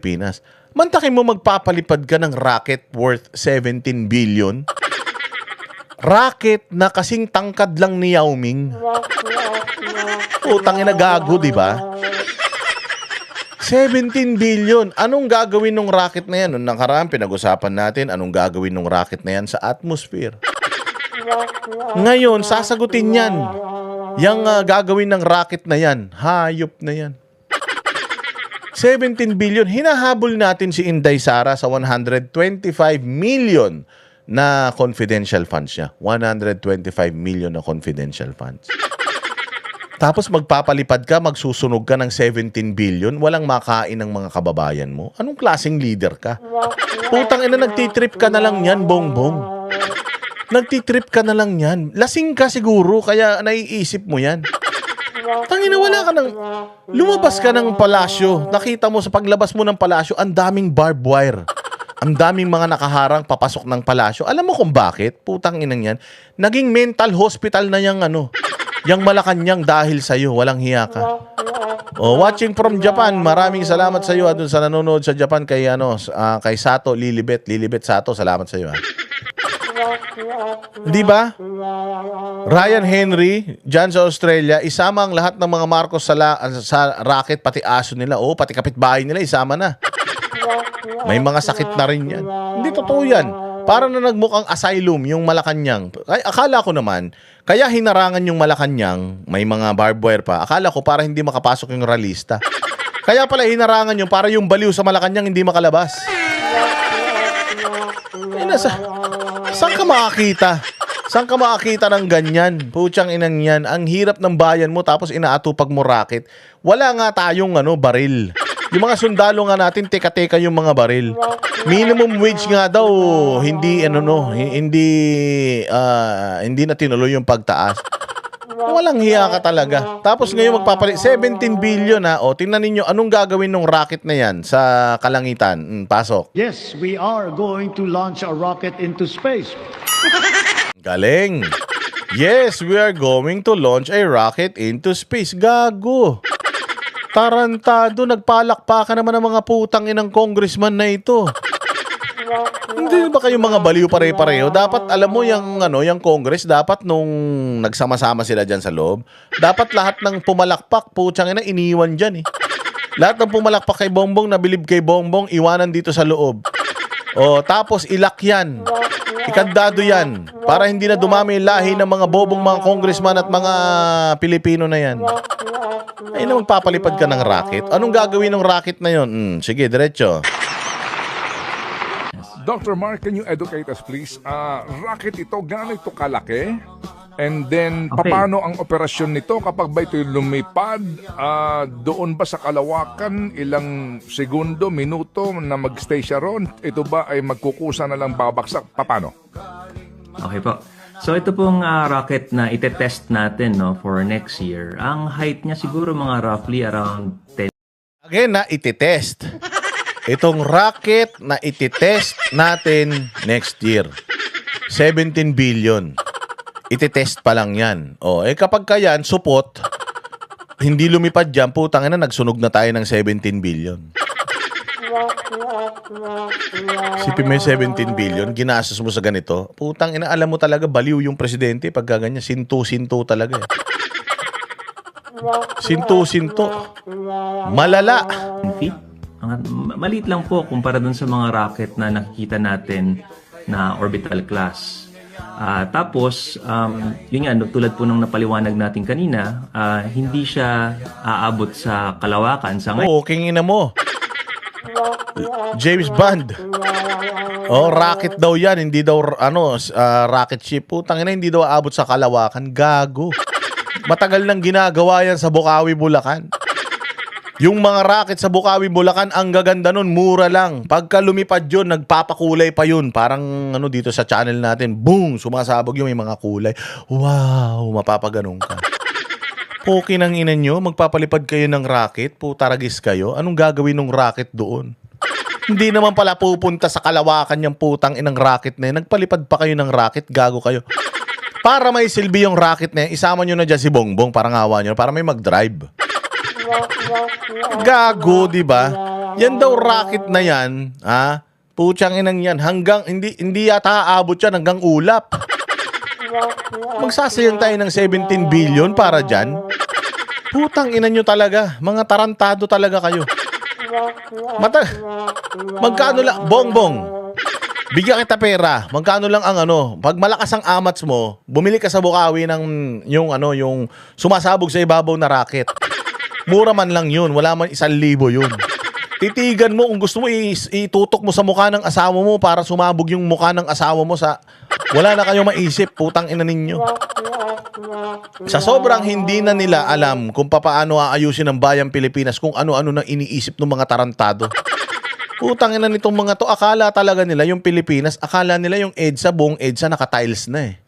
Pinas. Mantakin mo magpapalipad ka ng rocket worth 17 billion? Rocket na kasing tangkad lang ni Yao Ming. Utang ina gago, di ba? 17 billion. Anong gagawin ng rocket na yan? Noong nakaraan, pinag-usapan natin anong gagawin ng rocket na yan sa atmosphere. Ngayon, sasagutin yan. Yang gagawin ng rocket na yan, hayop na yan. 17 billion. Hinahabol natin si Inday Sara sa 125 million na confidential funds niya. 125 million na confidential funds. Tapos magpapalipad ka, magsusunog ka ng 17 billion, walang makain ng mga kababayan mo. Anong klaseng leader ka? Putang ina, nagtitrip ka na lang yan, bongbong. Nagtitrip ka na lang yan. Lasing ka siguro, kaya naiisip mo yan. Tangina, wala ka ng... Lumabas ka ng palasyo. Nakita mo sa paglabas mo ng palasyo, ang daming barbed wire. Ang daming mga nakaharang papasok ng palasyo. Alam mo kung bakit? Putang inang yan. Naging mental hospital na yung yung Malacanang dahil sa'yo. Walang hiya ka. Oh, watching from Japan. Maraming salamat sa iyo doon sa nanonood sa Japan kay kay Sato Lilibet Sato. Salamat sa iyo. Di ba? Ryan Henry diyan sa Australia, isama ang lahat ng mga Marcos sa racket, pati aso nila. Oh, pati kapitbahay nila isama na. May mga sakit na rin yan. Hindi totoo yan. Para na nagmukhang asylum yung Malacanang. Ay, akala ko naman, kaya hinarangan yung Malacanang, may mga barbed wire pa. Akala ko para hindi makapasok yung ralista. Kaya pala hinarangan yung para yung baliw sa Malacanang hindi makalabas. Saan ka makakita? Saan ka makakita ng ganyan? Putsang inang yan. Ang hirap ng bayan mo tapos inaatupag mo racket. Wala nga tayong baril. Yung mga sundalo nga natin, teka-teka yung mga baril. Minimum wage nga daw, hindi na tinuloy yung pagtaas. Walang hiya ka talaga. Tapos ngayon magpapalit 17 billion ha. O tingnan ninyo anong gagawin ng rocket na yan sa kalangitan. Pasok. Yes, we are going to launch a rocket into space. Galing. Yes, we are going to launch a rocket into space. Gago. Tarantado, nagpalakpakan naman ng mga putang inang congressman na ito. Hindi ba kayo mga baliw pare-pareho? Dapat alam mo yung Congress, dapat nung nagsama-sama sila diyan sa loob, dapat lahat ng pumalakpak, putang ina, iniwan diyan eh. Lahat ng pumalakpak kay Bongbong, nabilib kay Bongbong, iwanan dito sa loob. O, tapos ilak yan. Ikandado yan. Para hindi na dumami yung lahi ng mga bobong mga congressman at mga Pilipino na yan. Ay na magpapalipad ka ng rocket. Anong gagawin ng rocket na yon? Sige, diretso. Dr. Mark, can you educate us please? Rocket ito, gaano ito kalaki? And then, Okay. paano ang operasyon nito kapag ba ito lumipad? Doon ba sa kalawakan, ilang segundo, minuto na mag-stay siya ron? Ito ba ay magkukusa na lang babaksak? Paano? Okay po. So ito pong rocket na itetest natin for next year. Ang height niya siguro mga roughly around 10. Again na ititest. Itong rocket na ititest natin next year. 17 billion. Ititest pa lang yan. O, kapag yan, supot, hindi lumipad dyan, putang ina, nagsunog na tayo ng 17 billion. Sipin mo yung 17 billion, ginastos mo sa ganito. Putang ina, alam mo talaga, baliw yung presidente pagka ganyan. Sinto-sinto talaga eh. Sinto-sinto. Malala. feet. Maliit lang po kumpara dun sa mga rocket na nakikita natin na orbital class. Tapos, yun nga, tulad po nung napaliwanag natin kanina, hindi siya aabot sa kalawakan sa ngayon. Oo, kingina mo. James Bond. Oh, rocket daw yan. Hindi daw, rocket ship. Putang ina, hindi daw aabot sa kalawakan. Gago. Matagal nang ginagawa yan sa Bukawi, Bulacan. Yung mga rocket sa Bukawi, Bulacan, ang gaganda nun, mura lang. Pagka lumipad yun, nagpapakulay pa yun. Parang dito sa channel natin, boom, sumasabog yung may mga kulay. Wow, mapapaganong ka. Poki ng ina nyo, magpapalipad kayo ng rocket, putaragis kayo. Anong gagawin ng rocket doon? Hindi naman pala pupunta sa kalawakan yung putang inang rocket na yun. Nagpalipad pa kayo ng rocket, gago kayo. Para may silbi yung rocket na yun, isama nyo na dyan si Bongbong, parang awa nyo, para may mag-drive. Gago, di ba? Yan daw rocket na yan, ha? Putyang inang yan, hanggang, hindi yata aabot yan hanggang ulap. Magsasayang tayo ng 17 billion para dyan. Putang ina nyo talaga, mga tarantado talaga kayo. Magkano lang, bongbong, bigyan kita pera, magkano lang ang pag malakas ang amats mo, bumili ka sa Bukawi ng yung sumasabog sa ibabaw na racket. Mura man lang yun, wala man 1,000 yun. Titigan mo kung gusto mo itutok mo sa mukha ng asawa mo para sumabog yung mukha ng asawa mo sa... Wala na kayo maisip, putang ina ninyo. Sa sobrang hindi na nila alam kung paano aayusin ang bayang Pilipinas, kung ano-ano nang iniisip ng mga tarantado. Putang ina nitong mga to, akala talaga nila yung Pilipinas, akala nila yung EDSA, buong EDSA naka-tiles na eh.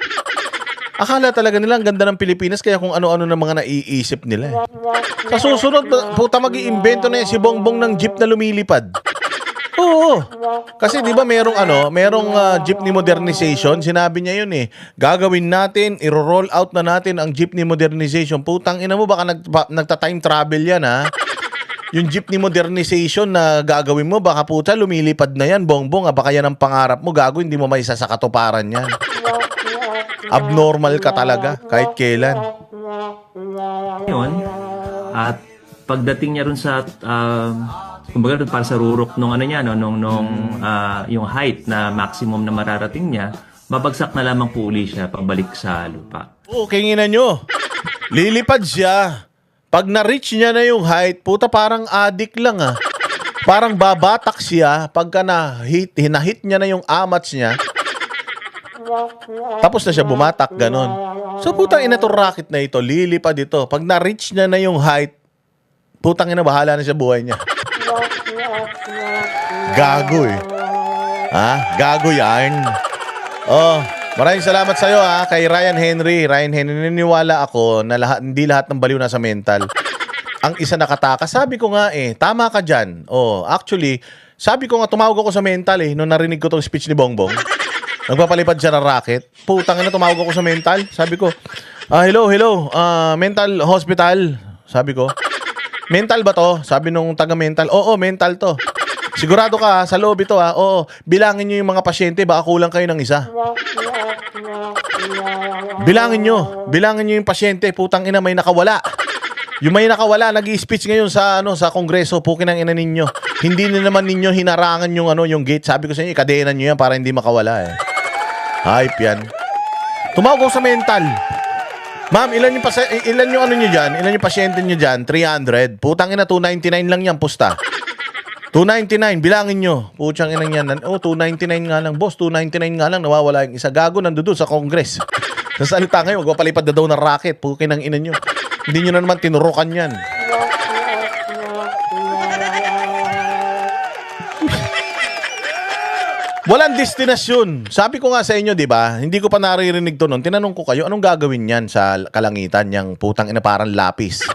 Akala talaga nila ang ganda ng Pilipinas kaya kung ano-ano na mga naiisip nila eh. Sa susunod, puta mag-iimbento na yan si Bongbong ng jeep na lumilipad. Oo. Kasi 'di ba merong jeepney modernization, sinabi niya yun eh. Gagawin natin, i-roll out na natin ang jeepney modernization. Putang ina mo baka nagta-time travel yan ha. Yung jeepney modernization na gagawin mo, baka puta lumilipad na yan, Bongbong, baka yan ang pangarap mo, gago, hindi mo may isa sa katuparan yan. Abnormal ka talaga, kahit kailan. Yun, at pagdating niya rin sa, kumbaga para sa rurok nung yung height na maximum na mararating niya, mabagsak na lamang po uli siya pabalik sa lupa. Okay, nginan nyo. Lilipad siya. Pag na-reach niya na yung height, puta parang addict lang ah. Parang babatak siya pagka na-hit niya na yung amats niya. Tapos na siya bumatak, ganon. So putang ina to rocket na ito, lilipad ito. Pag na-reach niya na yung height, putang ina, bahala na siya buhay niya. Gago eh. Ha? Gago yarn. Oh, maraming salamat sa'yo ha, kay Ryan Henry. Ryan Henry, naniniwala ako na hindi lahat ng baliw nasa mental. Ang isa nakatakas. Sabi ko nga eh, tama ka dyan. Oh, actually, sabi ko nga tumawag ako sa mental eh, nung narinig ko tong speech ni Bongbong. Nagpapalipad siya ng racket. Putang ina, tumawag ako sa mental. Sabi ko, hello, mental hospital. Sabi ko, mental ba to? Sabi nung taga-mental, oo, mental to. Sigurado ka sa loob ito ha? Oo, bilangin nyo yung mga pasyente, baka kulang kayo ng isa. Bilangin nyo yung pasyente, putang ina, may nakawala. Yung may nakawala, nag-i-speech ngayon sa kongreso, pukin ang ina ninyo. Hindi na naman ninyo hinarangan yung gate. Sabi ko sa inyo, ikadenan nyo yan para hindi makawala eh. Hype yan. Tumawag ko sa mental. Ma'am, ilan yung ano nyo dyan? Ilan yung pasyente nyo dyan? 300. Putang ina, 299 lang yan, pusta. 299, bilangin nyo. Putsang inang yan. Oh, 299 nga lang, boss. 299 nga lang, nawawala yung isa. Gago, nandun sa Congress. Sa salita ngayon, magpapalipad na daw ng racket. Pukin ang ina nyo. Hindi nyo na naman tinurukan yan. Walang destinasyon. Sabi ko nga sa inyo, di ba? Hindi ko pa naririnig to noon. Tinanong ko kayo, anong gagawin yan sa kalangitan? Yang putang ina parang lapis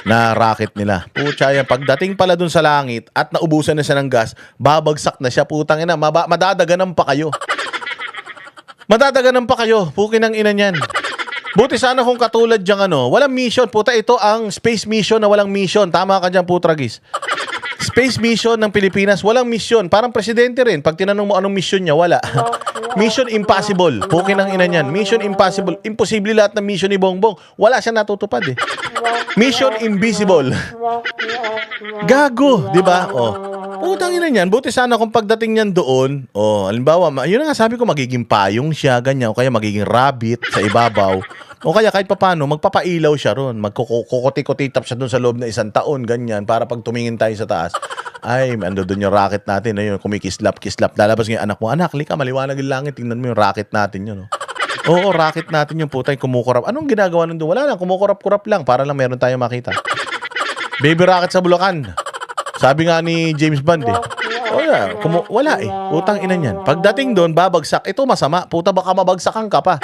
na rocket nila. Putya yan. Pagdating pala dun sa langit at naubusan na siya ng gas, babagsak na siya. Putang ina. Madadaganan pa kayo. Madadaganan pa kayo. Pukin ang ina niyan. Buti sana kung katulad diyang walang mission. Puta, ito ang space mission na walang mission. Tama ka dyan, putragis. Space mission ng Pilipinas, walang mission. Parang presidente rin. Pag tinanong mo anong mission niya, wala. Mission impossible. Pukin ang ina niyan. Mission impossible. Imposible lahat ng mission ni Bongbong. Wala siya natutupad eh. Mission invisible. Gago, di ba? Oh. Putang ina niyan. Buti sana kung pagdating niyan doon, halimbawa, yun na nga sabi ko, magiging payong siya, ganyan, o kaya magiging rabbit sa ibabaw. O kaya kahit papano, magpapailaw siya ron. Magkukuti-kutitap siya doon sa loob na 1 taon, ganyan, para pag tumingin tayo sa taas, ay, ando doon yung rocket natin, ayun, kumikislap. Lalabas ng anak mo, anak, lika, maliwanag yung langit, tingnan mo yung rocket natin yun. Oo, rocket natin yung putay, kumukurap. Anong ginagawa nun doon? Wala lang, kumukurap-kurap lang, para lang meron tayong makita. Baby rocket sa Bulacan. Sabi nga ni James Bond eh. Wala eh. Putang ina niyan. Pagdating doon, babagsak. Ito masama. Puta, baka mabagsakan ka pa.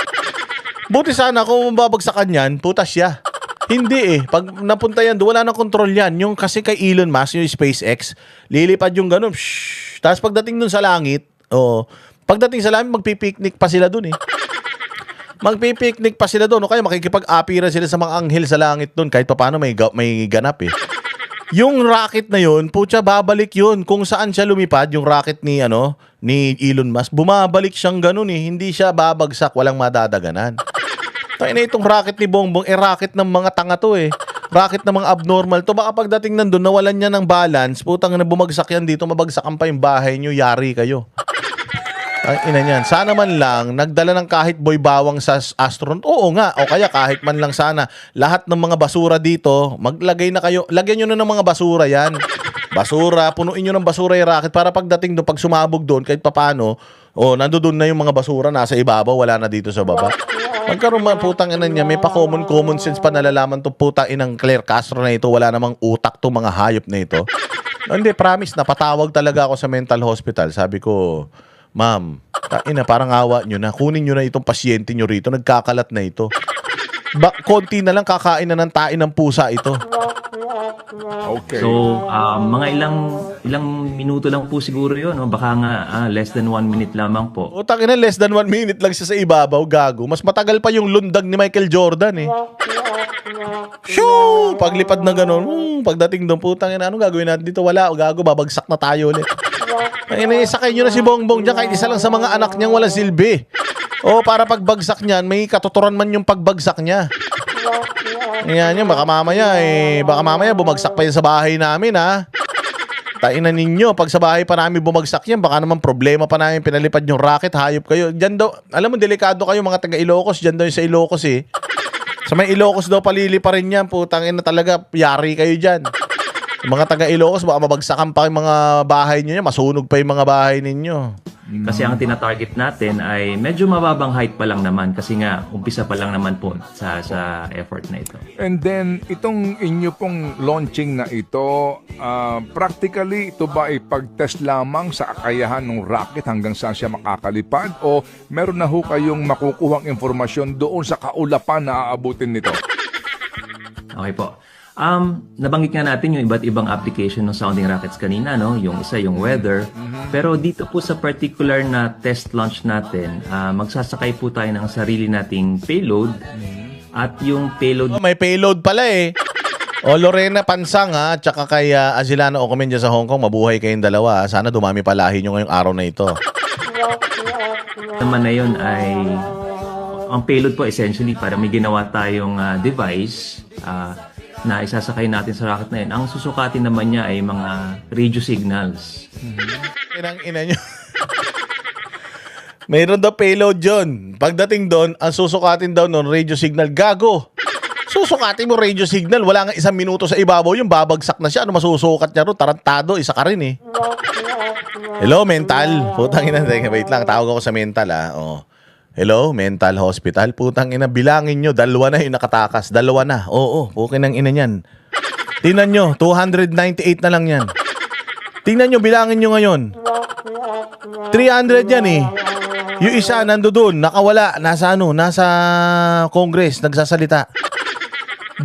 Buti sana kung babagsakan yan, puta siya. Hindi eh. Pag napunta yan doon, wala nang kontrol yan. Yung kasi kay Elon Musk, yung SpaceX, lilipad yung ganun. Tapos pagdating doon sa langit, pagdating sa langit, magpipiknik pa sila doon eh. Magpipiknik pa sila doon. O kaya makikipag-apira sila sa mga anghel sa langit doon. Kahit paano may ganap eh. Yung rocket na yun, putya, babalik yun. Kung saan siya lumipad, yung rocket ni, ni Elon Musk, bumabalik siyang ganun eh. Hindi siya babagsak, walang madadaganan. Tayo na itong rocket ni Bongbong, rocket ng mga tanga to eh. Rocket ng mga abnormal to. Baka pagdating nandun, nawalan niya ng balance, putang na bumagsak yan dito, mabagsakan pa yung bahay niyo, yari kayo. Ang ina niyan. Sana man lang nagdala ng kahit boy bawang sa astronaut. Oo nga. O kaya kahit man lang sana lahat ng mga basura dito, maglagay na kayo. Lagyan niyo na ng mga basura 'yan. Basura, punuin niyo ng basura yung rocket para pagdating doon, pag sumabog doon kahit papaano, nandoon na yung mga basura nasa ibabaw, wala na dito sa baba. Magkaroon man putang ina niya, may pa common sense pa nalalaman to putang inang Claire Castro na ito, wala namang utak to mga hayop na ito. Hindi, promise, napatawag talaga ako sa mental hospital. Sabi ko, ma'am, parang awa nyo na. Kunin nyo na itong pasyente nyo rito. Nagkakalat na ito. Konti na lang kakain na ng tain ng pusa ito. Okay. So, mga ilang minuto lang po siguro yun. No? Baka nga less than 1 minute lamang po. Utang ina, less than 1 minute lang siya sa ibabaw, gago. Mas matagal pa yung lundag ni Michael Jordan eh. Shoo! Paglipad na gano'n, pagdating doon, putang ina, anong gagawin natin dito? Wala, gago, babagsak na tayo ulit. Sakay nyo na si Bongbong dyan, kahit isa lang sa mga anak niyang wala silbi. Para pagbagsak niyan, may katuturan man yung pagbagsak niya. Yan yun, baka mamaya bumagsak pa yun sa bahay namin, ha? Tainan ninyo, pag sa bahay pa namin bumagsak yan, baka naman problema pa namin pinalipad yung rocket, hayop kayo. Diyan daw, alam mo, delikado kayo mga taga Ilocos, diyan daw yung sa Ilocos eh. Sa may Ilocos daw palili pa rin yan, putang ina talaga, yari kayo dyan. Mga taga Ilocos, baka mabagsakan pa yung mga bahay niyo, masunog pa yung mga bahay ninyo. Kasi ang tinatarget natin ay medyo mababang height pa lang naman kasi nga umpisa pa lang naman po sa effort na ito. And then, itong inyo pong launching na ito, practically, ito ba ay pag-test lamang sa kakayahan ng rocket hanggang saan siya makakalipad? O meron na ho kayong makukuhang informasyon doon sa kaulapan na aabutin nito? Okay po. Nabanggit nga natin yung iba't ibang application ng sounding rockets kanina, no? Yung isa, yung weather. Pero dito po sa particular na test launch natin, magsasakay po tayo ng sarili nating payload. At yung payload... May payload pala eh. Lorena Pansang ha, tsaka kay Azilano Ocomen dyan sa Hong Kong, mabuhay kayong dalawa. Sana dumami palahi nyo ngayong araw na ito. naman na yun ay... Ang payload po essentially para may ginawa tayong device na isasakay natin sa rocket na yun. Ang susukatin naman niya ay mga radio signals. Inang ina nyo. Mayroon daw payload yun. Pagdating doon, ang susukatin daw noon, radio signal. Gago! Susukatin mo radio signal. Wala nga 1 minuto sa ibabaw yung babagsak na siya. Ano masusukat niya ron? Tarantado, isa ka rin eh. Hello, mental. Putang ina. Wait lang, tawag ako sa mental Hello, mental hospital. Putang ina, bilangin nyo. 2 na yung nakatakas. 2 na. Oo, okay ng ina niyan. Tingnan nyo, 298 na lang yan. Tingnan nyo, bilangin nyo ngayon. 300 yan eh. Yung isa, nando doon, nakawala. Nasa Congress, nagsasalita. 2.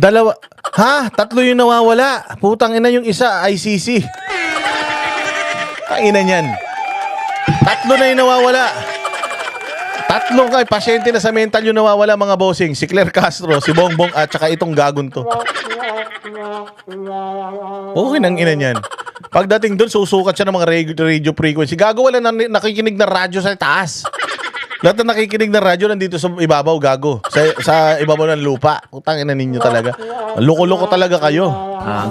Ha? 3 yung nawawala. Putang ina yung isa, ICC. Ang ina niyan. 3 na yung nawawala. 3 kay pasyente na sa mental yung nawawala, mga bossing. Si Claire Castro, si Bongbong at saka itong gagon to. Okay nang ina niyan. Pagdating doon, susukat siya ng mga radio frequency. Gago, wala na nakikinig na radyo sa taas. Lahat na nakikinig na radyo nandito sa ibabaw, gago. Sa ibabaw ng lupa. Utang ina ninyo talaga. Loko-loko talaga kayo.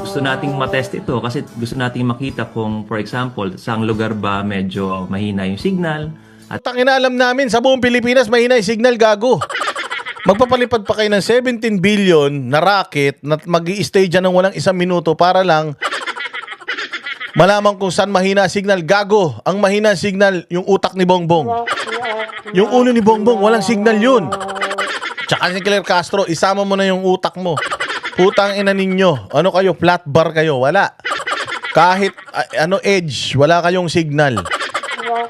Gusto nating matest ito kasi gusto nating makita kung, for example, saang lugar ba medyo mahina yung signal. At Tangina, alam namin, sa buong Pilipinas, mahina yung signal, gago. Magpapalipad pa kayo ng 17 billion na rocket na mag-i-stay dyan ng walang 1 minuto para lang malaman kung saan mahina signal. Gago, ang mahina signal, yung utak ni Bongbong. Yung ulo ni Bongbong, walang signal yun. Tsaka si Claire Castro, isama mo na yung utak mo. Putang ina ninyo. Ano kayo, flat bar kayo? Wala. Kahit edge, wala kayong signal.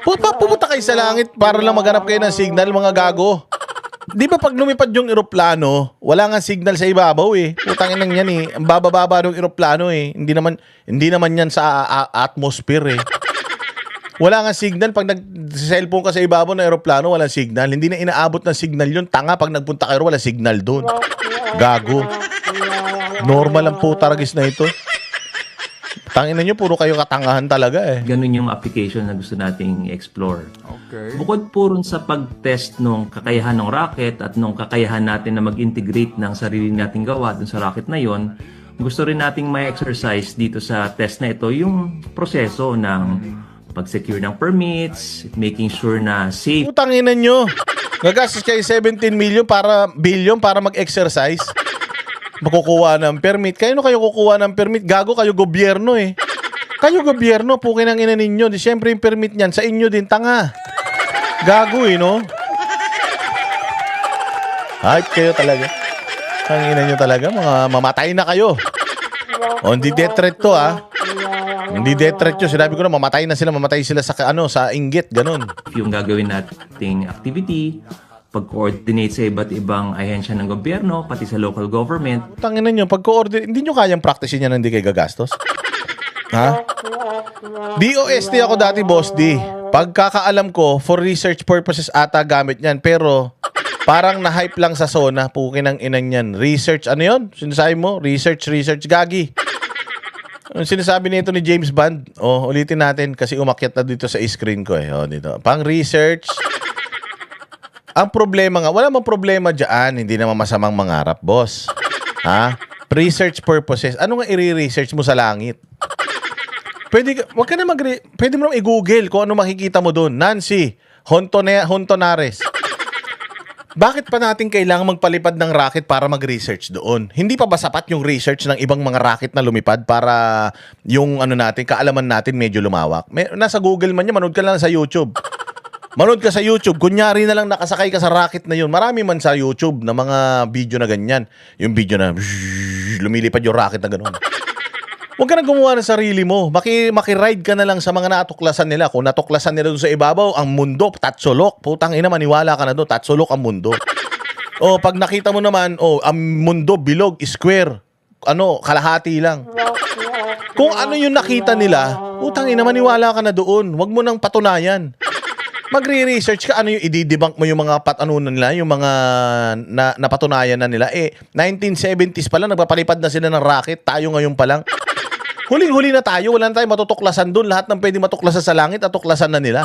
Pupunta kayo sa langit para lang maghanap kayo ng signal, mga gago. Di ba pag lumipad yung eroplano, wala nga signal sa ibabaw eh. Putang inang yan eh. Ang bababa ng eroplano eh. Hindi naman yan sa atmosphere eh. Wala nga signal. Pag nag-cellphone ka sa ibabaw ng eroplano, wala signal. Hindi na inaabot ng signal yun. Tanga, pag nagpunta kayo, wala signal doon. Gago. Normal ang putaragis na ito. Tangina nyo, puro kayo katangahan talaga eh. Ganun yung application na gusto nating explore. Okay. Bukod po rin sa pag-test nung kakayahan ng rocket at nung kakayahan natin na mag-integrate ng sarili nating gawa dun sa rocket na yon, gusto rin nating may exercise dito sa test na ito yung proseso ng pag-secure ng permits, making sure na safe Putangina nyo. Gagastos kayo 17 billion para mag-exercise. Makukuha ng permit. Kayo kukuha ng permit? Gago kayo gobyerno eh. Kayo gobyerno, pukin ang ina ninyo. Di syempre yung permit niyan sa inyo din, tanga. Gago eh, no? Hype kayo talaga. Ang ina nyo talaga, mga mamatay na kayo. O, hindi death threat to, ah. Hindi death threat yun. Sinabi ko na, mamatay sila sa inggit, ganun. yung gagawin nating activity, pag-coordinate sa iba't ibang ahensya ng gobyerno, pati sa local government. Tangina nyo, pag-coordinate, hindi nyo kayang practice yan, hindi kayo gagastos? Ha? DOST ako dati, Boss D. Pagkakaalam ko, for research purposes ata gamit yan. Pero, parang na-hype lang sa SONA. Pukin ang inan yan. Research, ano yun? Sinasabi mo? Research, gagi. Ang sinasabi nito ni James Bond, ulitin natin kasi umakyat na dito sa screen ko eh. Dito. Pang research. Ang problema nga, wala mang problema dyan. Hindi naman masamang mangarap, boss. Ha? Research purposes. Ano nga i-research mo sa langit? Pwede mo naman i-google kung ano makikita mo doon. Nancy Hontonares. Bakit pa natin kailangan magpalipad ng rocket para mag-research doon? Hindi pa ba sapat yung research ng ibang mga rocket na lumipad para yung kaalaman natin medyo lumawak? Nasa Google man yan, manood ka lang sa YouTube. Manood ka sa YouTube, kunyari na lang nakasakay ka sa rocket na yun. Marami man sa YouTube na mga video na ganyan. Yung video na lumilipad yung rocket na gano'n. Huwag ka na gumawa ng sarili mo. Makiride ka na lang sa mga natuklasan nila. Kung natuklasan nila doon sa ibabaw, ang mundo, tatsulok. Putang ina, maniwala ka na doon, tatsulok ang mundo. O, pag nakita mo naman, ang mundo, bilog, square. Kalahati lang. Kung ano yung nakita nila, putang ina, maniwala ka na doon. Huwag mo nang patunayan. Magre-research ka, ano yung i-debunk mo yung mga nila, yung mga napatunayan na nila. 1970s pa lang, nagpapalipad na sila ng rocket. Tayo ngayon pa lang. Huling-huli na tayo, wala na tayong matutuklasan doon. Lahat ng pwede matuklasan sa langit, atuklasan na nila.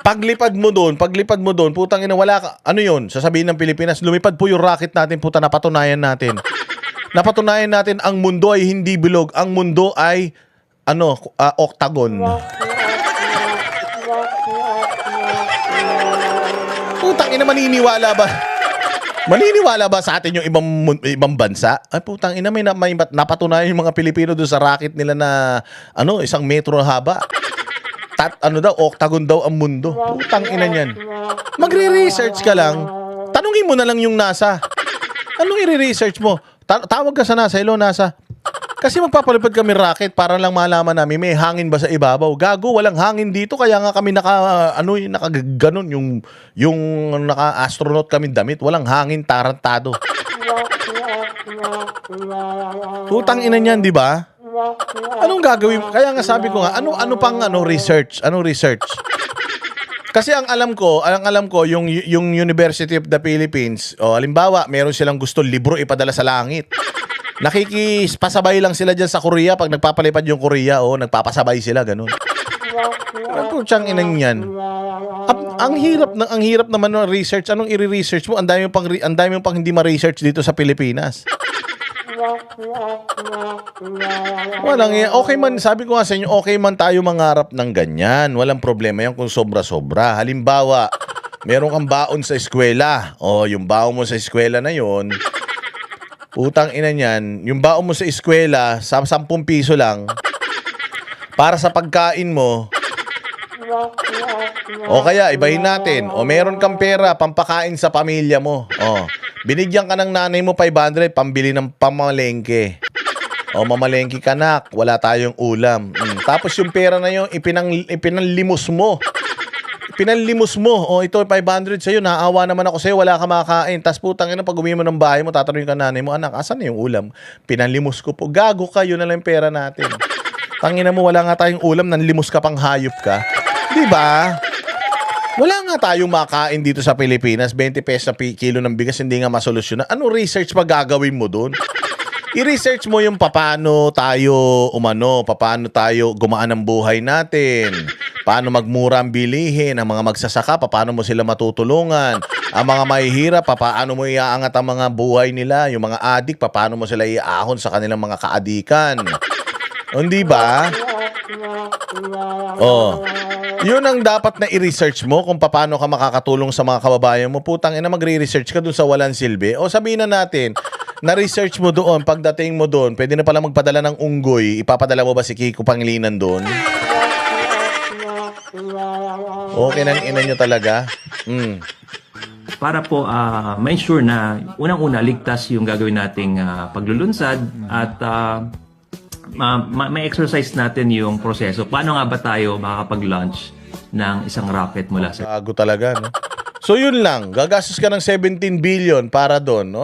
Paglipad mo doon, putang ina, wala ka. Ano yun? Sasabihin ng Pilipinas, lumipad po yung rocket natin, puta, napatunayan natin. Napatunayan natin, ang mundo ay hindi bilog. Ang mundo ay, octagon. Putang ina, maniniwala ba? Maniniwala ba sa atin yung ibang bansa? Ay putang ina, may napatunayan yung mga Pilipino doon sa rocket nila na 1 metro haba. Octagon daw ang mundo. Putang ina niyan. Magre-research ka lang. Tanungin mo na lang yung NASA. Anong i-research mo? Tawag ka sa NASA, hello NASA. Kasi magpapalipad kami rocket para lang malaman namin may hangin ba sa ibabaw. Gago, walang hangin dito kaya nga kami nakaganon yung naka-astronaut kami damit, walang hangin, tarantado. Putang ina niyan, di ba? Anong gagawin? Kaya nga sabi ko nga, ano pang research? Anong research? Kasi ang alam ko yung University of the Philippines, halimbawa, meron silang gusto libro ipadala sa langit. Nakikipasabay lang sila dyan sa Korea pag nagpapalipad yung Korea, nagpapasabay sila, ganun. Putsang inang yan. Ang hirap naman ng research. Anong i-research mo? Ang dami mo pang hindi ma-research dito sa Pilipinas. Walang yan. Okay man, sabi ko nga sa inyo, okay man tayo mangarap ng ganyan. Walang problema yan kung sobra-sobra. Halimbawa, meron kang baon sa eskwela. Yung baon mo sa eskwela na yon, utang ina niyan, yung baon mo sa eskwela, sa 10 piso lang, para sa pagkain mo, o kaya, ibahin natin, meron kang pera, pampakain sa pamilya mo, binigyan ka ng nanay mo 500, pambili ng pamalengke, mamalengke ka nak, wala tayong ulam, tapos yung pera na yun, ipinanlimos mo, ito 500 sa'yo, naawa naman ako sa'yo, wala ka makakain. Tapos putang ina, pag uwi mo ng bahay mo, tatanungin ka nanay mo, anak, asan na yung ulam? Pinanlimos ko po. Gago ka, yun na lang yung pera natin. Tangina mo, wala nga tayong ulam, nanlimos ka pang hayop ka. Diba? Wala nga tayong makain dito sa Pilipinas, 20 pesos na kilo ng bigas, hindi nga masolusyon na. Ano research pa gagawin mo doon? I-research mo yung paano tayo paano tayo gumaan ang buhay natin, paano magmura ang bilihin, ang mga magsasaka, paano mo sila matutulungan, ang mga mahihirap, paano mo iaangat ang mga buhay nila, yung mga adik, paano mo sila iaahon sa kanilang mga kaadikan. Hindi ba? Oh. Yun ang dapat na i-research mo kung paano ka makakatulong sa mga kababayan mo. Putang ina, magre-research ka dun sa walang silbi. O sabihin na natin, na-research mo doon, pagdating mo doon, pwede na pala magpadala ng unggoy. Ipapadala mo ba si Kiko Pangilinan doon? Okay nang ina nyo talaga. Para po ma-ensure na unang-una ligtas yung gagawin nating paglulunsad at may exercise natin yung proseso. Paano nga ba tayo makakapag-launch ng isang rocket mula sa Gago talaga, no? So yun lang, gagastos ka ng 17 billion para doon, no?